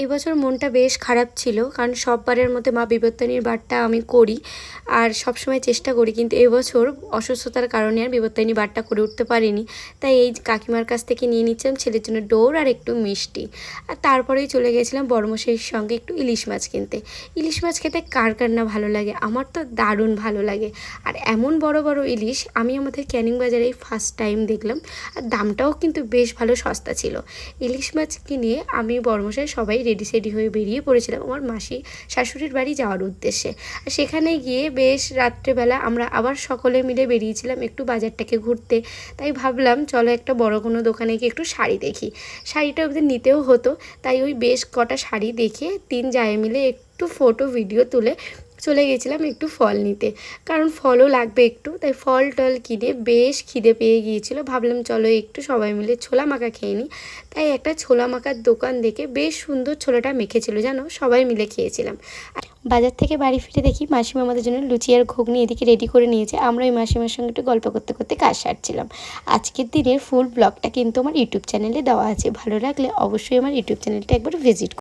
এবছর মনটা বেশ খারাপ ছিল, কারণ সববারের মধ্যে মা বিপত্তারিণীর বারটা আমি করি আর সবসময় চেষ্টা করি, কিন্তু এবছর অসুস্থতার কারণে আর বিপত্তারিণী বারটা করে উঠতে পারিনি। তাই এই কাকিমার কাছ থেকে নিয়ে নিচ্ছিলাম ছেলের জন্য দৌড় আর একটু মিষ্টি, আর তারপরেই চলে গেছিলাম বড়মশাইয়ের সঙ্গে একটু ইলিশ মাছ কিনতে। ইলিশ মাছ খেতে কার কার না ভালো লাগে, আমার তো দারুণ ভালো লাগে। আর এমন বড় বড় ইলিশ আমি আমাদের ক্যানিং বাজারেই ফার্স্ট টাইম দেখলাম, আর দামটাও কিন্তু বেশ ভালো সস্তা ছিল। ইলিশ মাছ কিনে আমি বড়মশাই সবাই রেডি সেডি হয়ে বেরিয়ে পড়েছিলাম আমার মাসি শাশুড়ির বাড়ি যাওয়ার উদ্দেশ্যে। আর সেখানে গিয়ে বেশ রাত্রেবেলা আমরা আবার সকলে মিলে বেরিয়েছিলাম একটু বাজারটাকে ঘুরতে। তাই ভাবলাম চলো একটা বড় কোনো দোকানে গিয়ে একটু শাড়ি দেখি, শাড়িটা ওদের নিতেও হতো। তাই ওই বেশ কটা শাড়ি দেখে তিন জায়ে মিলে একটু ফটো ভিডিও তুলে চলে গেছিলাম একটু ফল নিতে, কারণ ফলও লাগবে একটু। তাই ফল টল কিনে বেশ খিদে পেয়ে গিয়েছিল, ভাবলাম চলো একটু সবাই মিলে ছোলা মাখা খেয়ে নিই। তাই একটা ছোলা মাখার দোকান দেখে বেশ সুন্দর ছোলাটা মেখেছিল, জানো, সবাই মিলে খেয়েছিলাম। বাজার থেকে বাড়ি ফিরে দেখি মাসিমা আমাদের জন্য লুচি আর ঘুগনি এদিকে রেডি করে নিয়েছে। আমরা ওই মাসিমার সঙ্গে একটু গল্প করতে করতে কাজ সারছিলাম। আজকের দিনের ফুল ব্লগটা কিন্তু আমার ইউটিউব চ্যানেলে দেওয়া আছে, ভালো লাগলে অবশ্যই আমার ইউটিউব চ্যানেলটা একবার ভিজিট